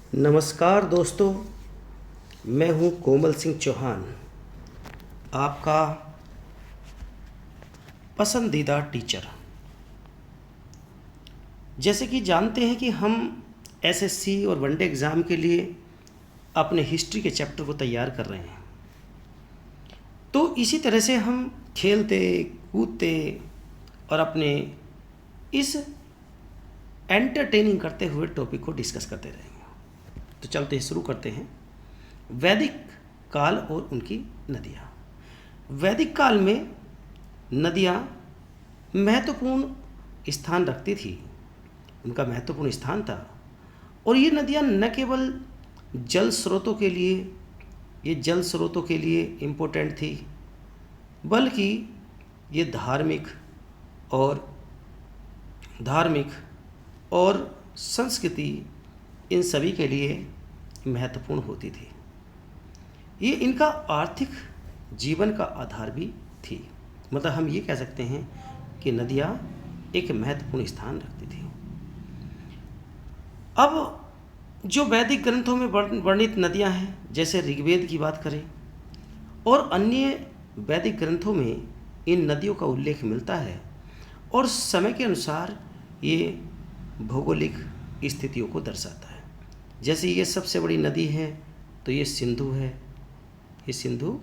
नमस्कार दोस्तों, मैं हूं कोमल सिंह चौहान, आपका पसंदीदा टीचर। जैसे कि जानते हैं कि हम एसएससी और वनडे एग्ज़ाम के लिए अपने हिस्ट्री के चैप्टर को तैयार कर रहे हैं। तो इसी तरह से हम खेलते कूदते और अपने इस एंटरटेनिंग करते हुए टॉपिक को डिस्कस करते रहेंगे। तो चलते हैं, शुरू करते हैं। वैदिक काल और उनकी नदियाँ। वैदिक काल में नदियाँ महत्वपूर्ण स्थान रखती थी, उनका महत्वपूर्ण स्थान था। और ये नदियाँ न केवल जल स्रोतों के लिए इम्पोर्टेंट थी, बल्कि ये धार्मिक और संस्कृति, इन सभी के लिए महत्वपूर्ण होती थी। ये इनका आर्थिक जीवन का आधार भी थी। मतलब हम ये कह सकते हैं कि नदियाँ एक महत्वपूर्ण स्थान रखती थी। अब जो वैदिक ग्रंथों में वर्णित नदियाँ हैं, जैसे ऋग्वेद की बात करें और अन्य वैदिक ग्रंथों में इन नदियों का उल्लेख मिलता है, और समय के अनुसार ये भौगोलिक स्थितियों को दर्शाता है। जैसे ये सबसे बड़ी नदी है तो ये सिंधु है, ये सिंधु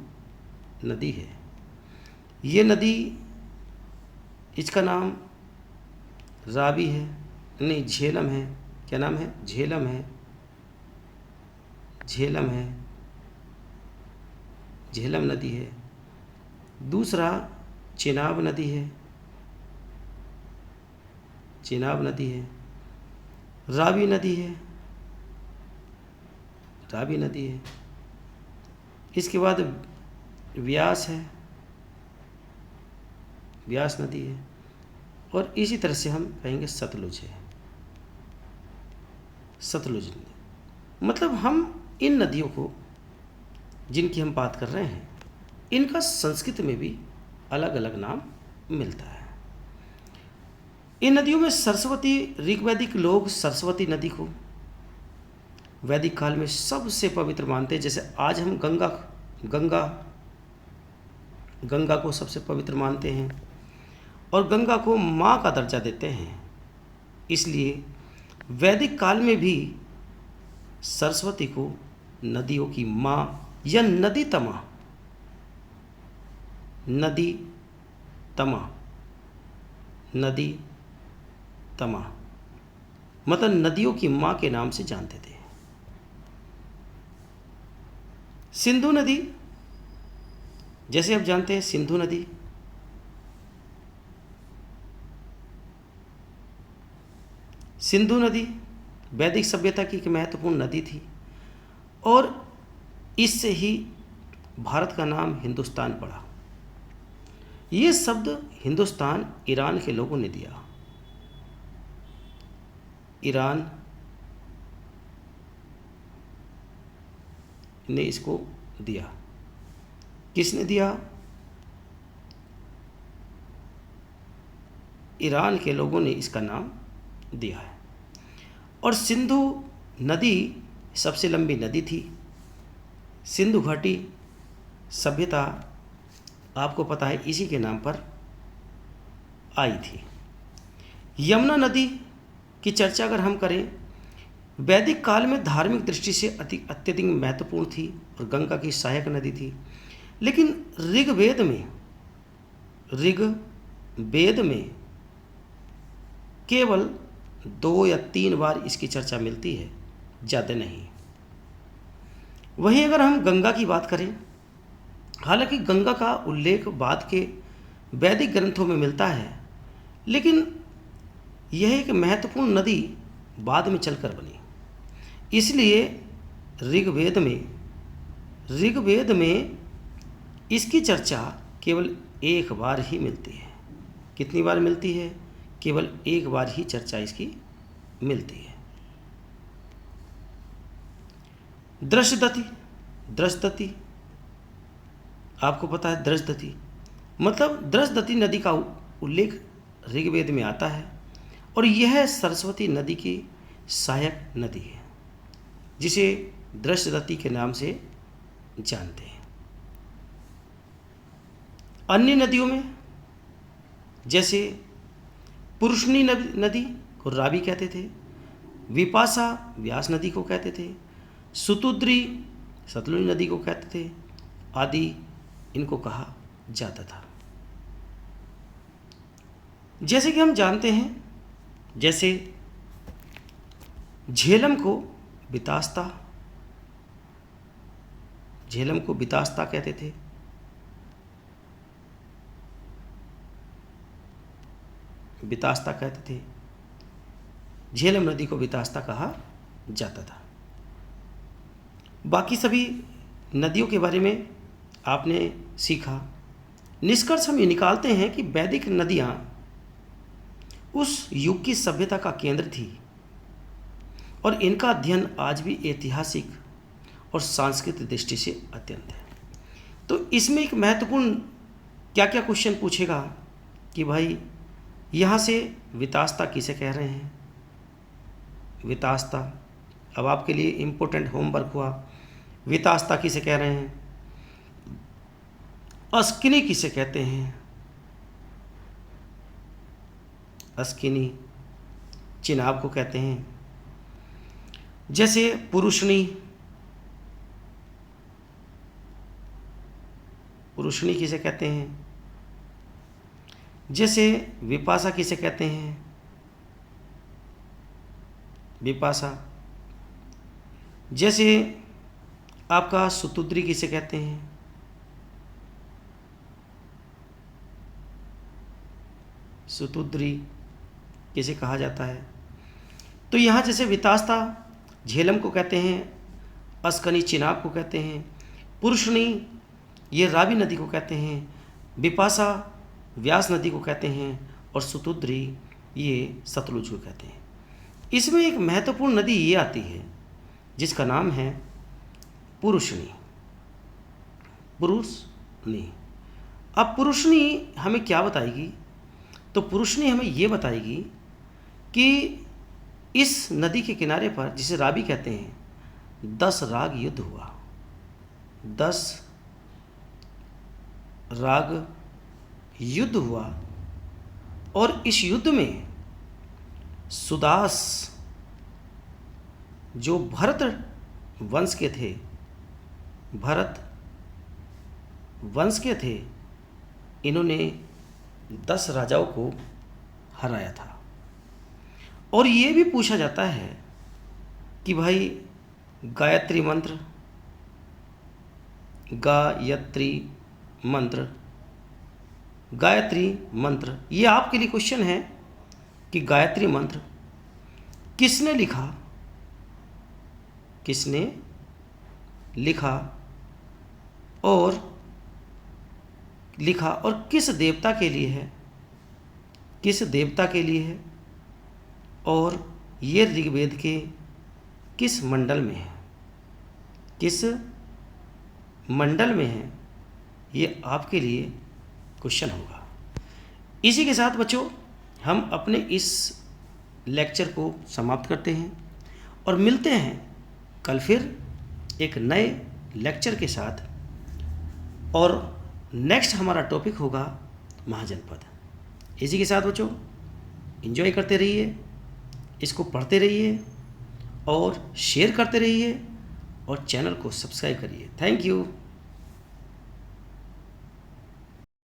नदी है। ये नदी, इसका नाम रावी है, नहीं झेलम है। क्या नाम है? झेलम है, झेलम नदी है। दूसरा चेनाब नदी है, रावी नदी है। इसके बाद व्यास नदी है। और इसी तरह से हम कहेंगे सतलुज नदी। मतलब हम इन नदियों को, जिनकी हम बात कर रहे हैं, इनका संस्कृत में भी अलग अलग नाम मिलता है। इन नदियों में ऋग्वैदिक लोग सरस्वती नदी को वैदिक काल में सबसे पवित्र मानते हैं। जैसे आज हम गंगा को सबसे पवित्र मानते हैं और गंगा को माँ का दर्जा देते हैं। इसलिए वैदिक काल में भी सरस्वती को नदियों की माँ या नदी तमा मतलब नदियों की माँ के नाम से जानते थे। सिंधु नदी, जैसे आप जानते हैं, सिंधु नदी वैदिक सभ्यता की एक महत्वपूर्ण नदी थी, और इससे ही भारत का नाम हिंदुस्तान पड़ा। ये शब्द हिंदुस्तान ईरान के लोगों ने दिया। ईरान ने इसको दिया। किसने दिया? ईरान के लोगों ने इसका नाम दिया है। और सिंधु नदी सबसे लंबी नदी थी। सिंधु घाटी सभ्यता, आपको पता है, इसी के नाम पर आई थी। यमुना नदी की चर्चा अगर हम करें, वैदिक काल में धार्मिक दृष्टि से अत्यधिक महत्वपूर्ण थी और गंगा की सहायक नदी थी। लेकिन ऋग्वेद में केवल 2 या 3 बार इसकी चर्चा मिलती है, ज़्यादा नहीं। वहीं अगर हम गंगा की बात करें, हालांकि गंगा का उल्लेख बाद के वैदिक ग्रंथों में मिलता है, लेकिन यह एक महत्वपूर्ण नदी बाद में चलकर बनी। इसलिए ऋग्वेद में इसकी चर्चा केवल एक बार ही मिलती है। कितनी बार मिलती है? केवल एक बार ही चर्चा इसकी मिलती है। दृशदती, आपको पता है दृशदती, मतलब दृशदती नदी का उल्लेख ऋग्वेद में आता है, और यह सरस्वती नदी की सहायक नदी है। जिसे दृश्यदती के नाम से जानते हैं। अन्य नदियों में जैसे पुरुषनी नदी को रावी कहते थे, विपाशा व्यास नदी को कहते थे, सुतुद्री सतलुज नदी को कहते थे आदि इनको कहा जाता था। जैसे कि हम जानते हैं, जैसे झेलम को बितास्ता कहते थे, बितास्ता कहते थे, झेलम नदी को बितास्ता कहा जाता था। बाकी सभी नदियों के बारे में आपने सीखा। निष्कर्ष हम ये निकालते हैं कि वैदिक नदियाँ उस युग की सभ्यता का केंद्र थी और इनका अध्ययन आज भी ऐतिहासिक और सांस्कृतिक दृष्टि से अत्यंत है। तो इसमें एक महत्वपूर्ण क्या क्या क्वेश्चन पूछेगा कि भाई यहाँ से वितास्ता किसे कह रहे हैं, वितास्ता। अब आपके लिए इम्पोर्टेंट होमवर्क हुआ, वितास्ता किसे कह रहे हैं, अस्किनी किसे कहते हैं, अस्किनी चिनाब को कहते हैं। जैसे पुरुषनी किसे कहते हैं, जैसे विपाशा किसे कहते हैं, विपाशा। जैसे आपका सुतुद्री किसे कहते हैं, सुतुद्री किसे कहा जाता है। तो यहाँ जैसे वितास्ता झेलम को कहते हैं, अस्कनी चिनाब को कहते हैं, पुरुषनी ये रावी नदी को कहते हैं, विपाशा व्यास नदी को कहते हैं और सुतुद्री ये सतलुज को कहते हैं। इसमें एक महत्वपूर्ण नदी ये आती है जिसका नाम है पुरुषनी। अब पुरुषनी हमें क्या बताएगी, तो पुरुषनी हमें ये बताएगी कि इस नदी के किनारे पर, जिसे रावी कहते हैं, 10 राग युद्ध हुआ। 10 राग युद्ध हुआ और इस युद्ध में सुदास जो भरत वंश के थे, इन्होंने 10 राजाओं को हराया था। और ये भी पूछा जाता है कि भाई गायत्री मंत्र ये आपके लिए क्वेश्चन है कि गायत्री मंत्र किसने लिखा और किस देवता के लिए है, और ये ऋग्वेद के किस मंडल में है, ये आपके लिए क्वेश्चन होगा। इसी के साथ बच्चों हम अपने इस लेक्चर को समाप्त करते हैं और मिलते हैं कल फिर एक नए लेक्चर के साथ। और नेक्स्ट हमारा टॉपिक होगा महाजनपद। इसी के साथ बच्चों एंजॉय करते रहिए, इसको पढ़ते रहिए और शेयर करते रहिए और चैनल को सब्सक्राइब करिए। Thank you.